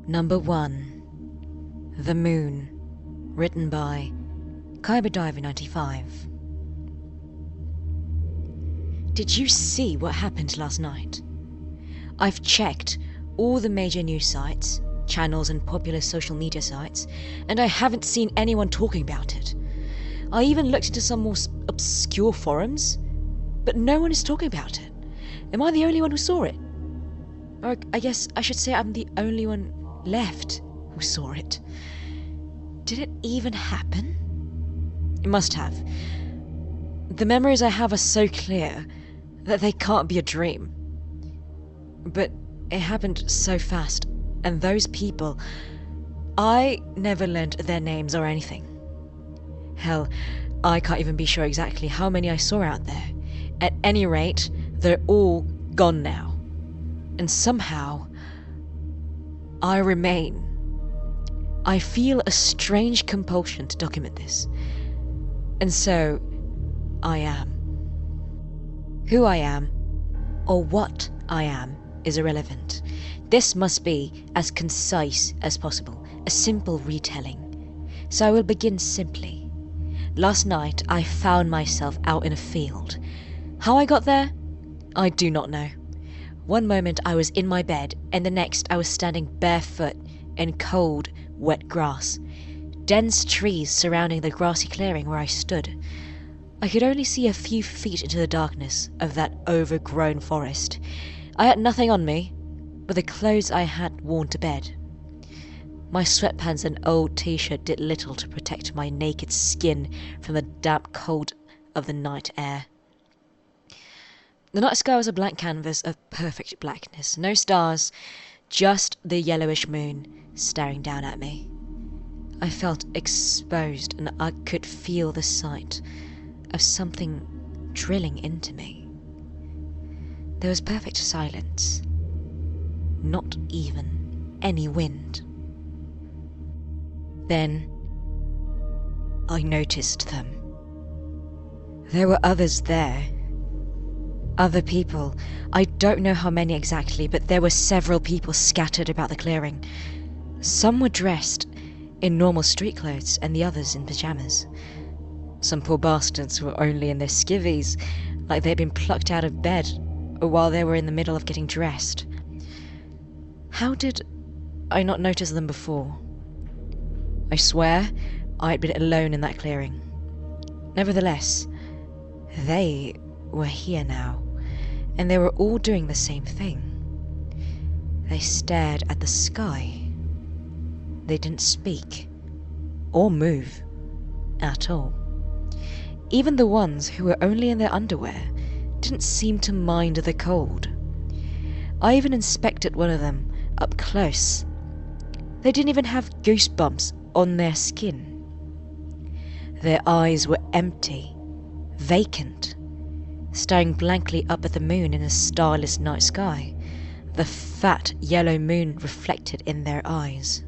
Number 1. The Moon. Written by Kyberdiver95. Did you see what happened last night? I've checked all the major news sites, channels and popular social media sites, and I haven't seen anyone talking about it. I even looked into some more obscure forums, but no one is talking about it. Am I the only one who saw it? Or I guess I should say I'm the only one left who saw it. Did it even happen? It must have. The memories I have are so clear that they can't be a dream. But it happened so fast, and those people, I never learned their names or anything. Hell, I can't even be sure exactly how many I saw out there. At any rate, they're all gone now. And somehow, I remain. I feel a strange compulsion to document this. And so, I am. Who I am, or what I am, is irrelevant. This must be as concise as possible, a simple retelling. So I will begin simply. Last night I found myself out in a field. How I got there? I do not know. One moment I was in my bed, and the next I was standing barefoot in cold, wet grass. Dense trees surrounding the grassy clearing where I stood. I could only see a few feet into the darkness of that overgrown forest. I had nothing on me but the clothes I had worn to bed. My sweatpants and old t-shirt did little to protect my naked skin from the damp cold of the night air. The night sky was a blank canvas of perfect blackness. No stars, just the yellowish moon staring down at me. I felt exposed, and I could feel the sight of something drilling into me. There was perfect silence. Not even any wind. Then I noticed them. There were others there. Other people. I don't know how many exactly, but there were several people scattered about the clearing. Some were dressed in normal street clothes, and the others in pyjamas. Some poor bastards were only in their skivvies, like they'd been plucked out of bed, or while they were in the middle of getting dressed. How did I not notice them before? I swear I'd been alone in that clearing. Nevertheless, they were here now, and they were all doing the same thing. They stared at the sky. They didn't speak or move at all. Even the ones who were only in their underwear didn't seem to mind the cold. I even inspected one of them up close. They didn't even have goosebumps on their skin. Their eyes were empty, vacant, staring blankly up at the moon in a starless night sky, the fat yellow moon reflected in their eyes.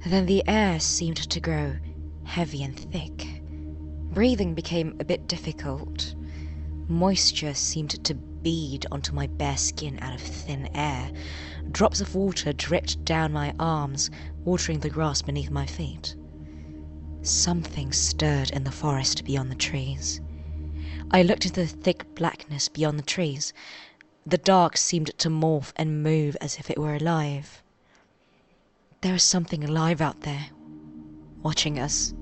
Then the air seemed to grow heavy and thick. Breathing became a bit difficult. Moisture seemed to bead onto my bare skin out of thin air. Drops of water dripped down my arms, watering the grass beneath my feet. Something stirred in the forest beyond the trees. I looked into the thick blackness beyond the trees. The dark seemed to morph and move as if it were alive. There was something alive out there, watching us.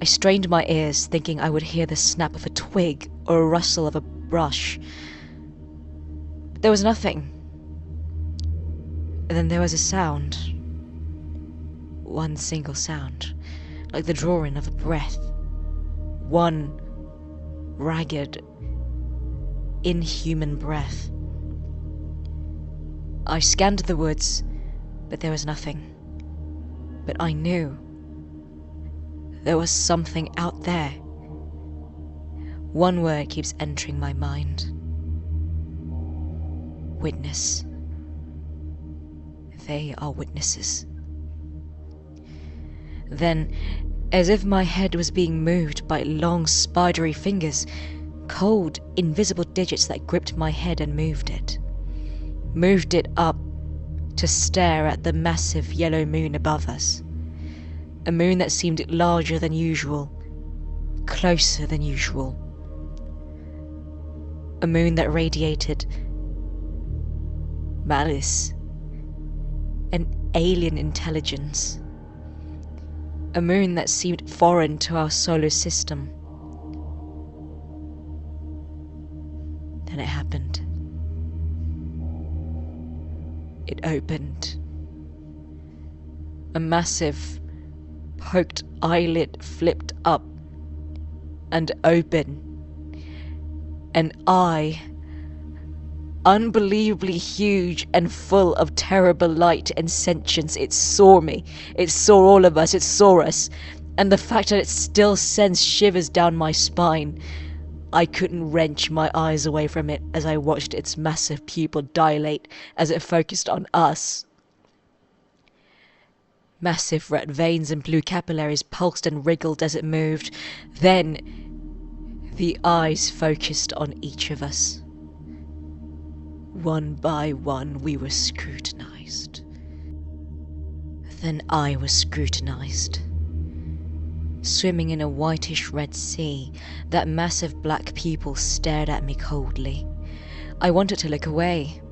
I strained my ears, thinking I would hear the snap of a twig or a rustle of a brush. But there was nothing. And then there was a sound. One single sound, like the drawing of a breath. One ragged, inhuman breath. I scanned the woods, but there was nothing. But I knew there was something out there. One word keeps entering my mind. Witness. They are witnesses. Then, as if my head was being moved by long, spidery fingers, cold, invisible digits that gripped my head and moved it. moved it up to stare at the massive yellow moon above us. A moon that seemed larger than usual, closer than usual. A moon that radiated malice, an alien intelligence. A moon that seemed foreign to our solar system. Then it happened. It opened. A massive, poked eyelid flipped up and open. An eye, unbelievably huge and full of terrible light and sentience, it saw me. It saw all of us. It saw us. And the fact that it still sends shivers down my spine. I couldn't wrench my eyes away from it as I watched its massive pupil dilate as it focused on us. Massive red veins and blue capillaries pulsed and wriggled as it moved. Then the eyes focused on each of us. One by one we were scrutinized. Then I was scrutinized. Swimming in a whitish red sea, that massive black pupil stared at me coldly. I wanted to look away.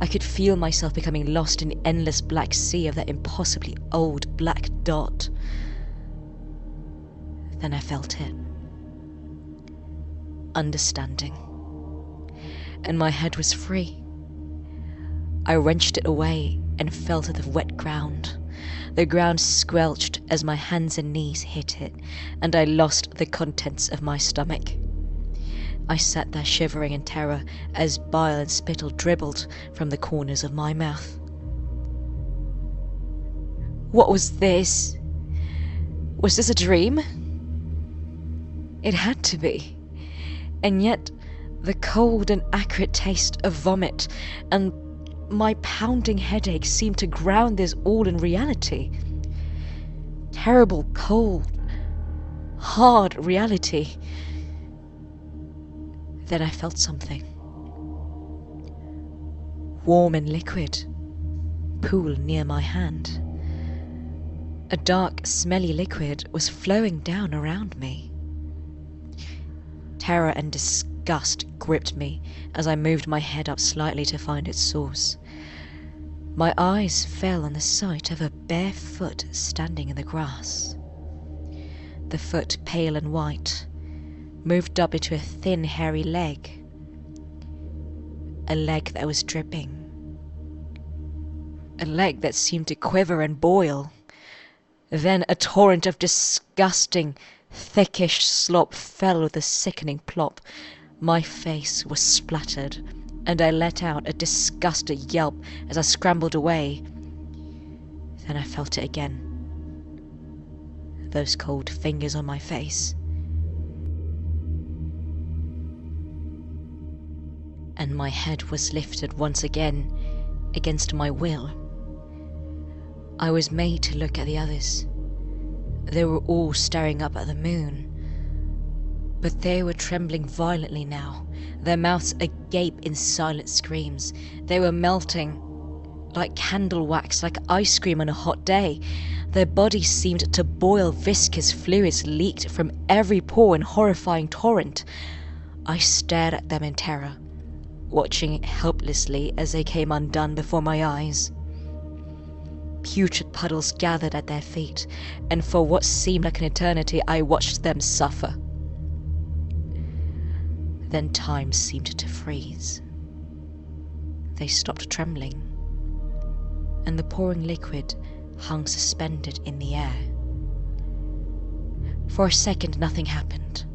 I could feel myself becoming lost in the endless black sea of that impossibly old black dot. Then I felt it. Understanding. And my head was free. I wrenched it away and fell to the wet ground. The ground squelched as my hands and knees hit it, and I lost the contents of my stomach. I sat there shivering in terror as bile and spittle dribbled from the corners of my mouth. What was this? Was this a dream? It had to be. And yet, the cold and acrid taste of vomit and my pounding headache seemed to ground this all in reality. Terrible, cold, hard reality. Then I felt something. Warm and liquid. Pool near my hand. A dark, smelly liquid was flowing down around me. Terror and disgust gripped me as I moved my head up slightly to find its source. My eyes fell on the sight of a bare foot standing in the grass. The foot, pale and white, moved up into a thin, hairy leg. A leg that was dripping. A leg that seemed to quiver and boil. Then a torrent of disgusting, thickish slop fell with a sickening plop. My face was splattered, and I let out a disgusted yelp as I scrambled away. Then I felt it again. Those cold fingers on my face. And my head was lifted once again against my will. I was made to look at the others. They were all staring up at the moon. But they were trembling violently now, their mouths agape in silent screams. They were melting like candle wax, like ice cream on a hot day. Their bodies seemed to boil, viscous fluids leaked from every pore in horrifying torrent. I stared at them in terror, watching helplessly as they came undone before my eyes. Putrid puddles gathered at their feet, and for what seemed like an eternity I watched them suffer. Then time seemed to freeze. They stopped trembling, and the pouring liquid hung suspended in the air. For a second nothing happened.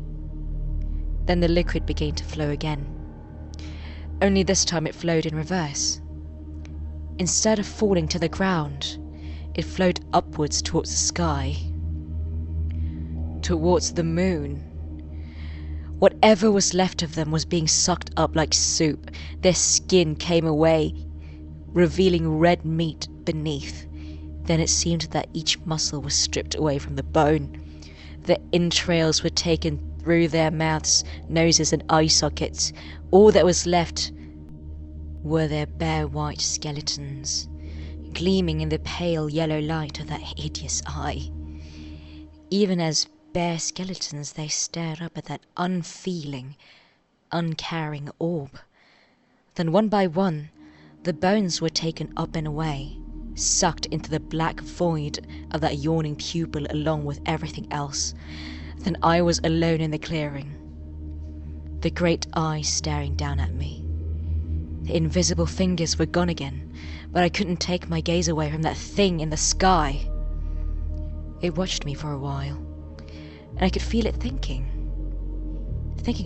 Then the liquid began to flow again. Only this time it flowed in reverse. Instead of falling to the ground, it flowed upwards towards the sky, towards the moon. Whatever was left of them was being sucked up like soup. Their skin came away, revealing red meat beneath. Then it seemed that each muscle was stripped away from the bone. The entrails were taken through their mouths, noses, and eye sockets. All that was left were their bare white skeletons, gleaming in the pale yellow light of that hideous eye. Even as bare skeletons, they stared up at that unfeeling, uncaring orb. Then one by one, the bones were taken up and away, sucked into the black void of that yawning pupil along with everything else. Then I was alone in the clearing. The great eyes staring down at me. The invisible fingers were gone again, but I couldn't take my gaze away from that thing in the sky. It watched me for a while, and I could feel it thinking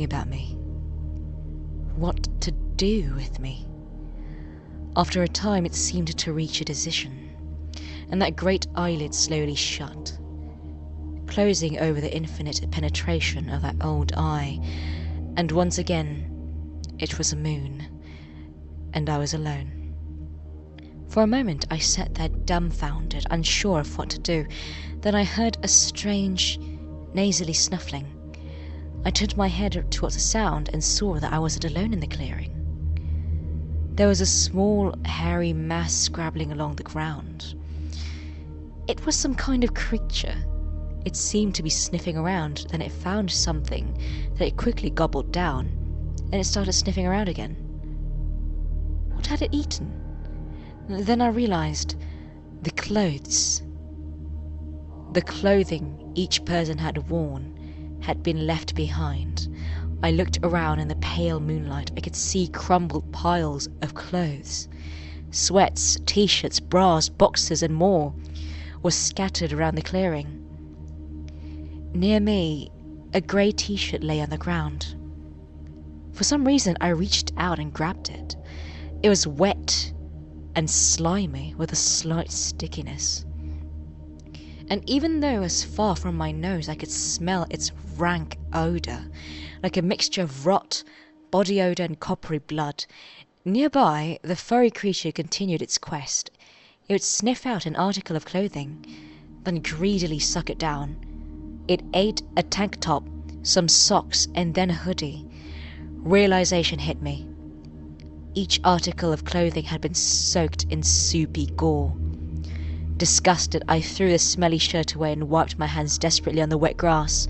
about me. What to do with me. After a time it seemed to reach a decision, and that great eyelid slowly shut, closing over the infinite penetration of that old eye, and once again it was a moon, and I was alone. For a moment I sat there dumbfounded, unsure of what to do. Then I heard a strange, nasally snuffling. I turned my head towards the sound and saw that I wasn't alone in the clearing. There was a small, hairy mass scrabbling along the ground. It was some kind of creature. It seemed to be sniffing around, then it found something that it quickly gobbled down, and it started sniffing around again. What had it eaten? Then I realized the clothes. The clothing each person had worn had been left behind. I looked around in the pale moonlight. I could see crumbled piles of clothes. Sweats, t-shirts, bras, boxes, and more were scattered around the clearing. Near me, a grey t-shirt lay on the ground. For some reason, I reached out and grabbed it. It was wet and slimy with a slight stickiness. And even though it was far from my nose, I could smell its rank odour, like a mixture of rot, body odour, and coppery blood. Nearby, the furry creature continued its quest. It would sniff out an article of clothing, then greedily suck it down. It ate a tank top, some socks, and then a hoodie. Realization hit me. Each article of clothing had been soaked in soupy gore. Disgusted, I threw the smelly shirt away and wiped my hands desperately on the wet grass.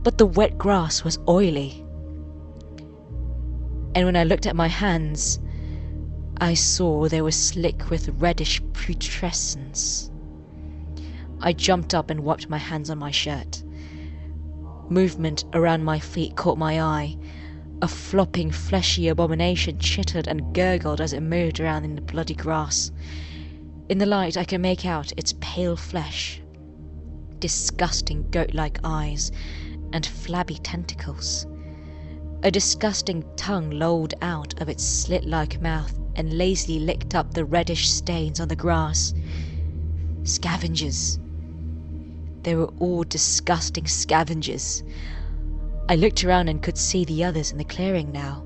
But the wet grass was oily. And when I looked at my hands, I saw they were slick with reddish putrescence. I jumped up and wiped my hands on my shirt. Movement around my feet caught my eye. A flopping, fleshy abomination chittered and gurgled as it moved around in the bloody grass. In the light, I could make out its pale flesh, disgusting goat-like eyes, and flabby tentacles. A disgusting tongue lolled out of its slit-like mouth and lazily licked up the reddish stains on the grass. Scavengers. They were all disgusting scavengers. I looked around and could see the others in the clearing now.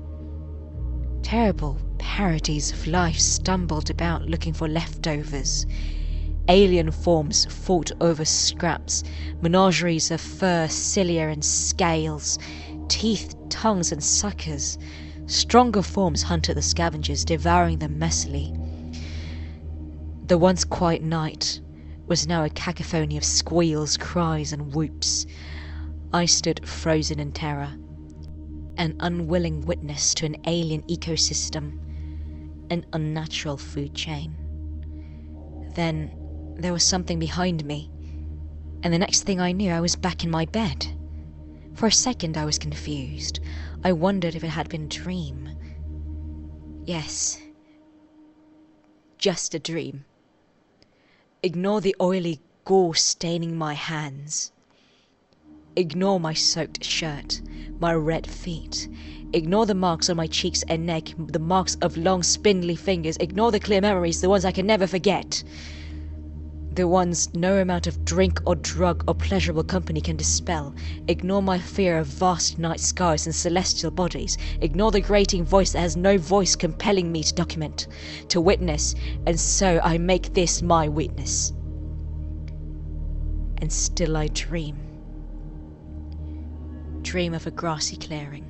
Terrible parodies of life stumbled about looking for leftovers. Alien forms fought over scraps, menageries of fur, cilia, and scales, teeth, tongues, and suckers. Stronger forms hunted the scavengers, devouring them messily. The once quiet night was now a cacophony of squeals, cries, and whoops. I stood frozen in terror, an unwilling witness to an alien ecosystem, an unnatural food chain. Then there was something behind me, and the next thing I knew, I was back in my bed. For a second I was confused. I wondered if it had been a dream. Yes, just a dream. Ignore the oily gore staining my hands. Ignore my soaked shirt, my red feet. Ignore the marks on my cheeks and neck, the marks of long spindly fingers. Ignore the clear memories, the ones I can never forget. The ones no amount of drink or drug or pleasurable company can dispel. Ignore my fear of vast night skies and celestial bodies. Ignore the grating voice that has no voice compelling me to document, to witness, and so I make this my witness. And still I dream. Dream of a grassy clearing,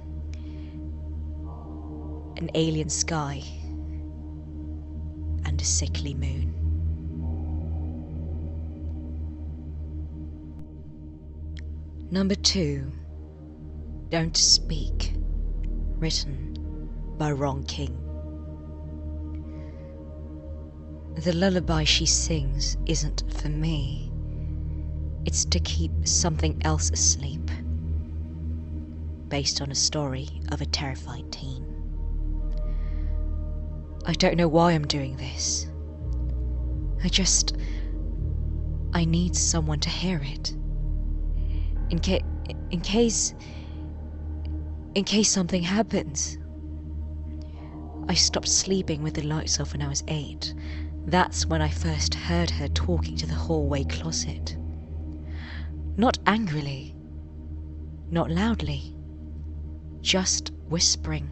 an alien sky, and a sickly moon. Number 2. Don't Speak, written by Wrong King. The lullaby she sings isn't for me. It's to keep something else asleep, based on a story of a terrified teen. I don't know why I'm doing this. I need someone to hear it. In case something happens. I stopped sleeping with the lights off when I was 8. That's when I first heard her talking to the hallway closet. Not angrily, not loudly, just whispering.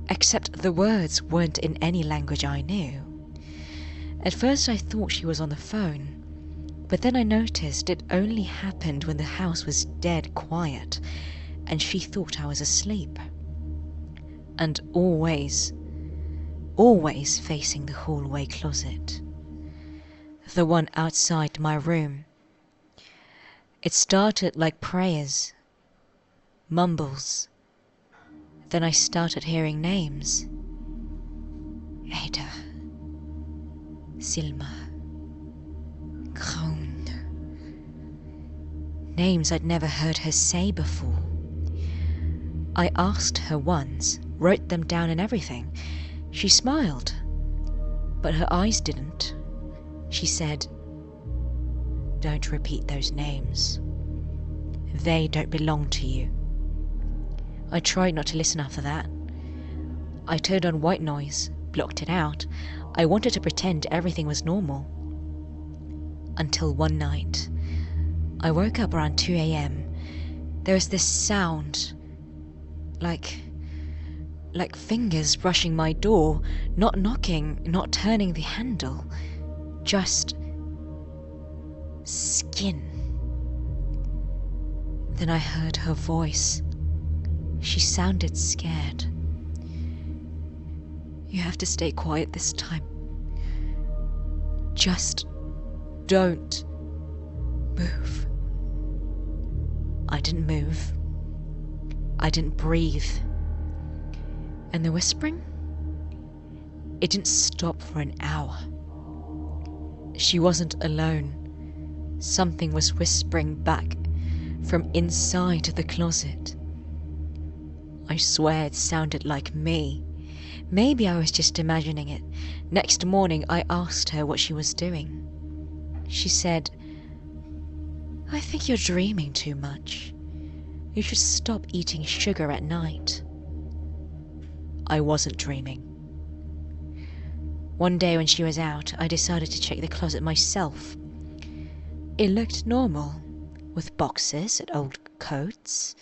Except the words weren't in any language I knew. At first I thought she was on the phone, but then I noticed it only happened when the house was dead quiet and she thought I was asleep. And always facing the hallway closet. The one outside my room. It started like prayers, mumbles. Then I started hearing names. Ada, Silma, Kroon. Names I'd never heard her say before. I asked her once, wrote them down and everything. She smiled, but her eyes didn't. She said, "Don't repeat those names. They don't belong to you." I tried not to listen after that. I turned on white noise, blocked it out. I wanted to pretend everything was normal. Until one night, I woke up around 2 a.m. There was this sound, like fingers brushing my door, not knocking, not turning the handle, just skin. Then I heard her voice. She sounded scared. "You have to stay quiet this time. Just don't move." I didn't move. I didn't breathe. And the whispering? It didn't stop for an hour. She wasn't alone. Something was whispering back from inside the closet. I swear it sounded like me. Maybe I was just imagining it. Next morning I asked her what she was doing. She said, "I think you're dreaming too much. You should stop eating sugar at night." I wasn't dreaming. One day when she was out, I decided to check the closet myself. It looked normal, with boxes and old coats.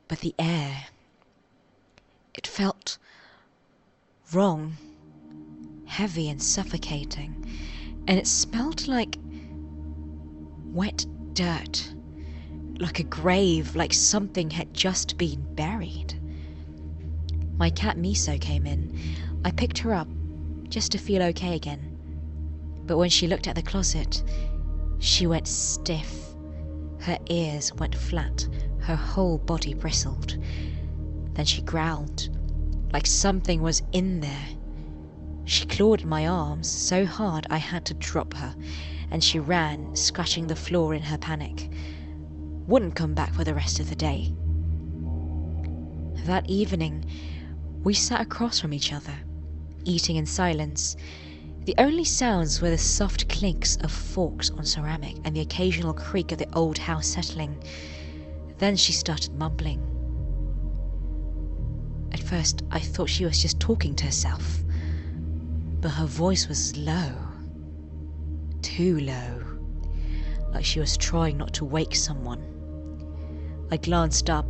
But the air, it felt wrong, heavy and suffocating, and it smelled like wet dirt, like a grave, like something had just been buried. My cat Miso came in. I picked her up, just to feel okay again. But when she looked at the closet, she went stiff. Her ears went flat, her whole body bristled. Then she growled, like something was in there. She clawed at my arms so hard I had to drop her, and she ran, scratching the floor in her panic. Wouldn't come back for the rest of the day. That evening, we sat across from each other, eating in silence. The only sounds were the soft clinks of forks on ceramic and the occasional creak of the old house settling. Then she started mumbling. At first, I thought she was just talking to herself, but her voice was low, too low, like she was trying not to wake someone. I glanced up.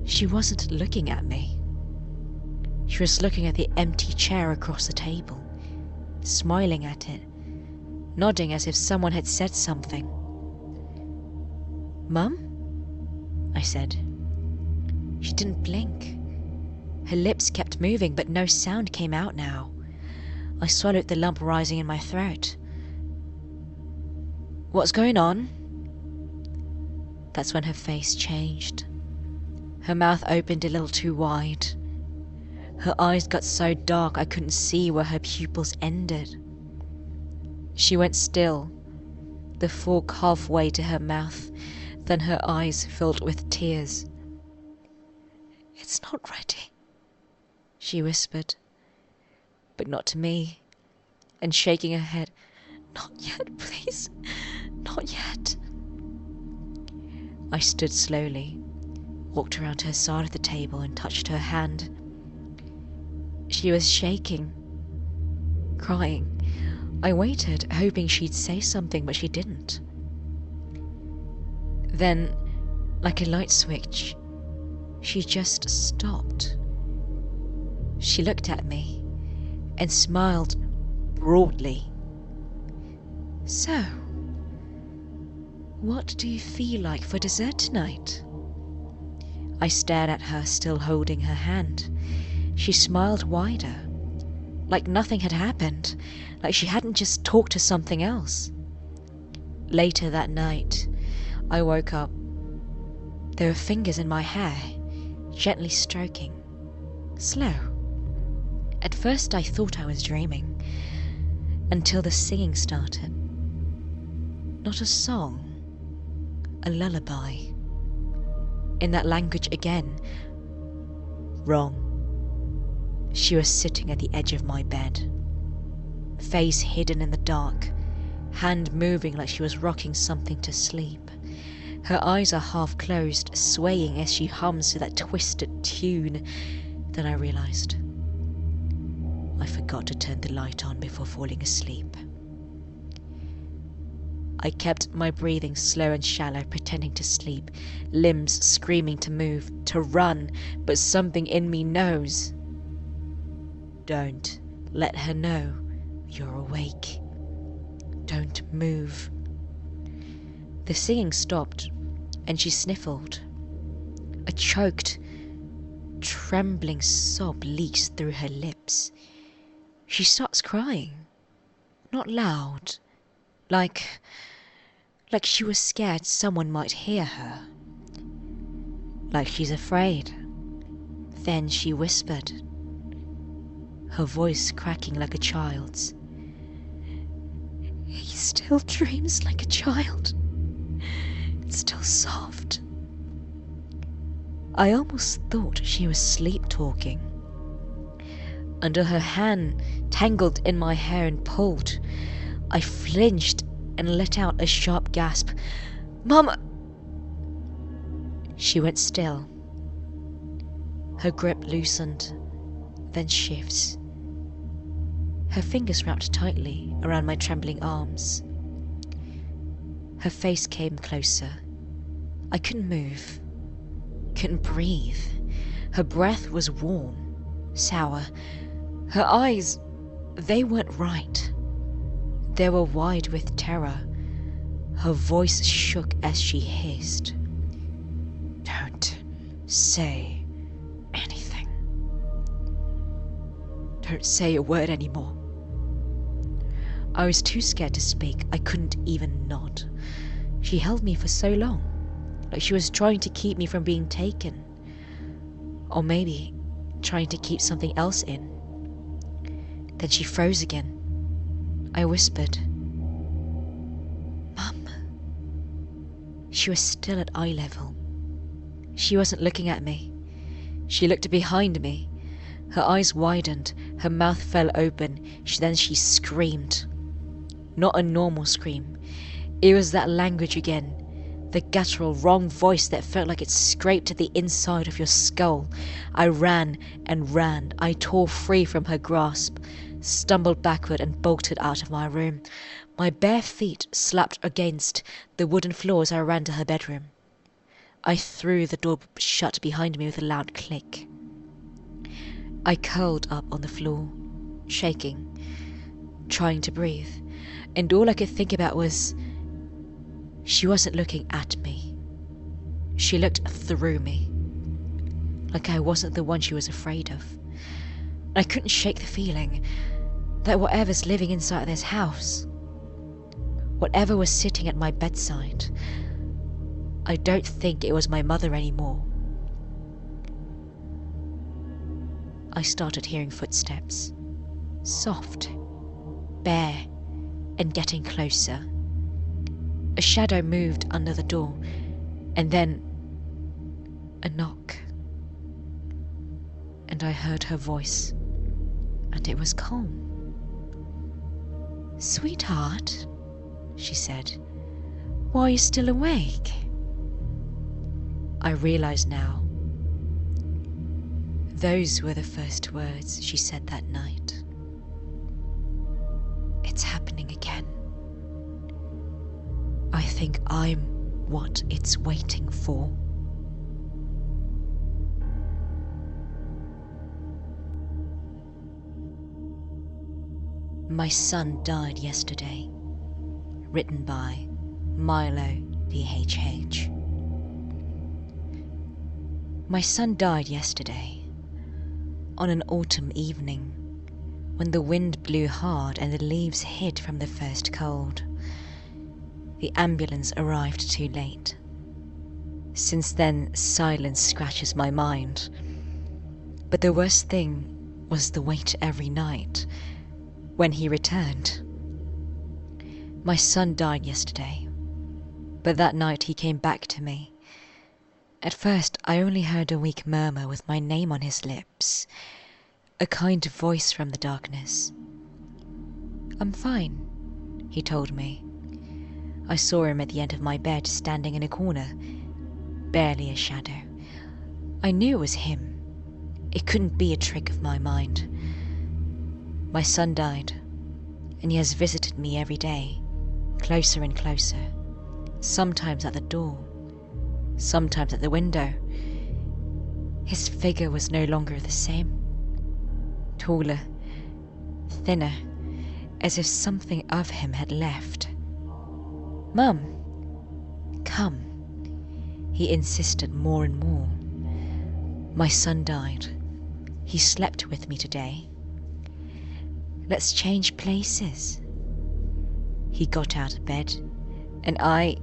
She wasn't looking at me. She was looking at the empty chair across the table, smiling at it, nodding as if someone had said something. "Mum?" I said. She didn't blink. Her lips kept moving, but no sound came out now. I swallowed the lump rising in my throat. "What's going on?" That's when her face changed. Her mouth opened a little too wide. Her eyes got so dark I couldn't see where her pupils ended. She went still, the fork halfway to her mouth, then her eyes filled with tears. "It's not ready," she whispered, but not to me, and shaking her head, "Not yet, please, not yet." I stood slowly, walked around to her side of the table and touched her hand. She was shaking, crying. I waited, hoping she'd say something, but she didn't. Then, like a light switch, she just stopped. She looked at me and smiled broadly. "So, what do you feel like for dessert tonight?" I stared at her, still holding her hand. She smiled wider, like nothing had happened, like she hadn't just talked to something else. Later that night, I woke up. There were fingers in my hair, gently stroking. Slow. At first I thought I was dreaming, until the singing started. Not a song, a lullaby. In that language again. Wrong. She was sitting at the edge of my bed, face hidden in the dark, hand moving like she was rocking something to sleep. Her eyes are half closed, swaying as she hums to that twisted tune. Then I realized I forgot to turn the light on before falling asleep. I kept my breathing slow and shallow, pretending to sleep, limbs screaming to move, to run, but something in me knows. Don't let her know you're awake. Don't move. The singing stopped, and she sniffled. A choked, trembling sob leaks through her lips. She starts crying. Not loud, like she was scared someone might hear her. Like she's afraid. Then she whispered, her voice cracking like a child's. "He still dreams like a child. It's still soft." I almost thought she was sleep-talking. Until her hand tangled in my hair and pulled. I flinched and let out a sharp gasp. "Mama!" She went still. Her grip loosened, then shifts. Her fingers wrapped tightly around my trembling arms. Her face came closer. I couldn't move, couldn't breathe. Her breath was warm, sour. Her eyes, they weren't right. They were wide with terror. Her voice shook as she hissed, "Don't say anything. Don't say a word anymore." I was too scared to speak. I couldn't even nod. She held me for so long, like she was trying to keep me from being taken. Or maybe trying to keep something else in. Then she froze again. I whispered, "Mum." She was still at eye level. She wasn't looking at me. She looked behind me. Her eyes widened, her mouth fell open, then she screamed. Not a normal scream. It was that language again. The guttural, wrong voice that felt like it scraped at the inside of your skull. I ran and ran. I tore free from her grasp, stumbled backward and bolted out of my room. My bare feet slapped against the wooden floor as I ran to her bedroom. I threw the door shut behind me with a loud click. I curled up on the floor, shaking, trying to breathe, and all I could think about was she wasn't looking at me. She looked through me, like I wasn't the one she was afraid of. I couldn't shake the feeling. that whatever's living inside this house, whatever was sitting at my bedside, I don't think it was my mother anymore. I started hearing footsteps, soft, bare, and getting closer. A shadow moved under the door, and then a knock. And I heard her voice, and it was calm. "Sweetheart," she said, "why are you still awake?" I realize now. Those were the first words she said that night. It's happening again. I think I'm what it's waiting for. My son died yesterday. Written by Milo DHH. My son died yesterday, on an autumn evening, when the wind blew hard and the leaves hid from the first cold. The ambulance arrived too late. Since then, silence scratches my mind. But the worst thing was the wait every night, when he returned. My son died yesterday, but that night he came back to me. At first, I only heard a weak murmur with my name on his lips, a kind voice from the darkness. "I'm fine," he told me. I saw him at the end of my bed, standing in a corner, barely a shadow. I knew it was him. It couldn't be a trick of my mind. My son died, and he has visited me every day, closer and closer, sometimes at the door, sometimes at the window. His figure was no longer the same. Taller, thinner, as if something of him had left. "Mum, come," he insisted more and more. My son died. He slept with me today. Let's change places. He got out of bed, and I,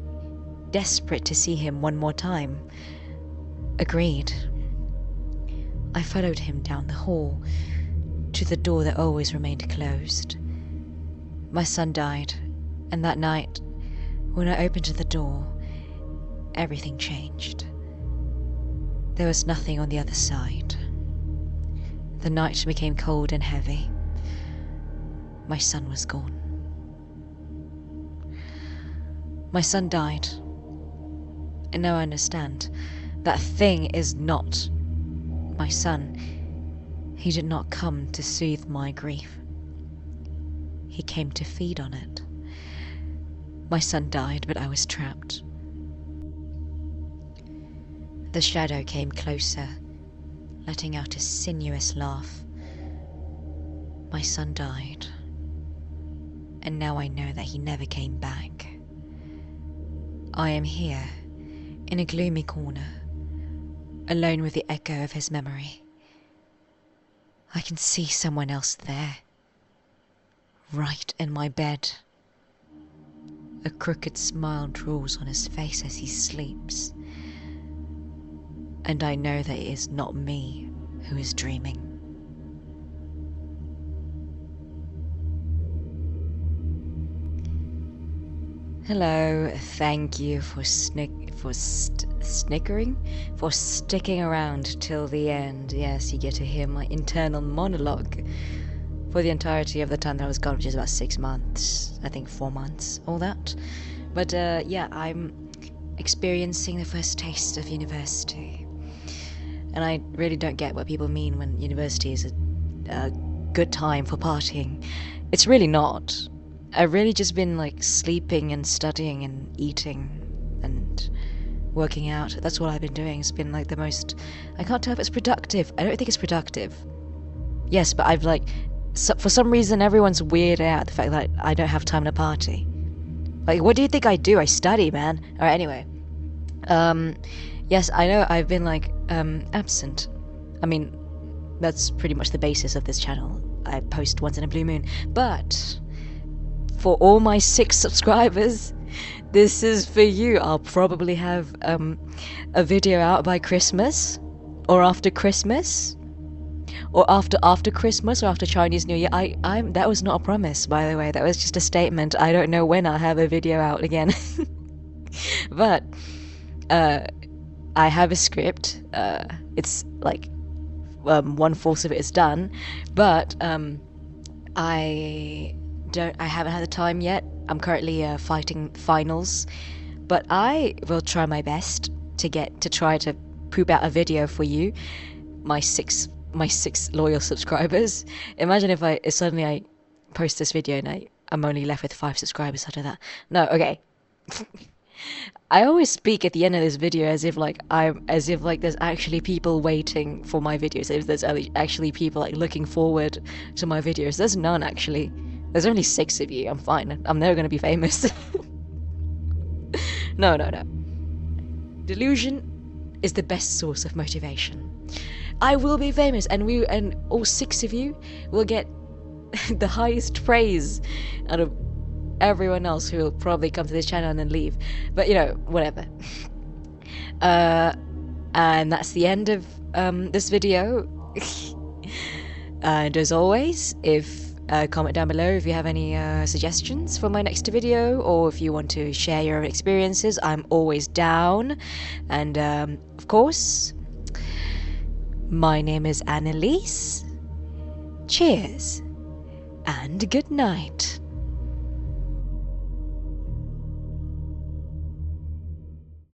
desperate to see him one more time, agreed. I followed him down the hall to the door that always remained closed. My son died, and that night, when I opened the door, everything changed. There was nothing on the other side. The night became cold and heavy. My son was gone. My son died. And now I understand. That thing is not my son. He did not come to soothe my grief. He came to feed on it. My son died, but I was trapped. The shadow came closer, letting out a sinuous laugh. My son died, and now I know that he never came back. I am here, in a gloomy corner, alone with the echo of his memory. I can see someone else there, right in my bed. A crooked smile draws on his face as he sleeps, and I know that it is not me who is dreaming. Hello, thank you for sticking around till the end. Yes, you get to hear my internal monologue for the entirety of the time that I was gone, which is about 6 months, I think 4 months, all that. But yeah, I'm experiencing the first taste of university, and I really don't get what people mean when university is a good time for partying. It's really not. I've really just been like sleeping and studying and eating and working out. That's what I've been doing. It's been like the most, I can't tell if it's productive. I don't think it's productive. Yes, but I've like, for some reason everyone's weirded out the fact that I don't have time to party. Like, what do you think I do? I study, man. Alright, anyway. Yes, I know I've been like absent. I mean, that's pretty much the basis of this channel. I post once in a blue moon. But for all my 6 subscribers, this is for you. I'll probably have a video out by Christmas, or after Christmas, or after Christmas, or after Chinese New Year. That was not a promise, by the way. That was just a statement. I don't know when I'll have a video out again. But I have a script. It's like 1/4 of it is done, but I haven't had the time yet. I'm currently fighting finals, but I will try my best to try to poop out a video for you, my six loyal subscribers. Imagine if suddenly I post this video and I'm only left with 5 subscribers after that. No, okay. I always speak at the end of this video as if there's actually people waiting for my videos, as if there's actually people like looking forward to my videos. There's none, actually. There's only 6 of you. I'm fine. I'm never gonna be famous. No. Delusion is the best source of motivation. I will be famous, and all 6 of you will get the highest praise out of everyone else who will probably come to this channel and then leave. But whatever. And that's the end of this video. And as always, comment down below if you have any suggestions for my next video, or if you want to share your own experiences. I'm always down. And of course, my name is Annalise. Cheers and good night.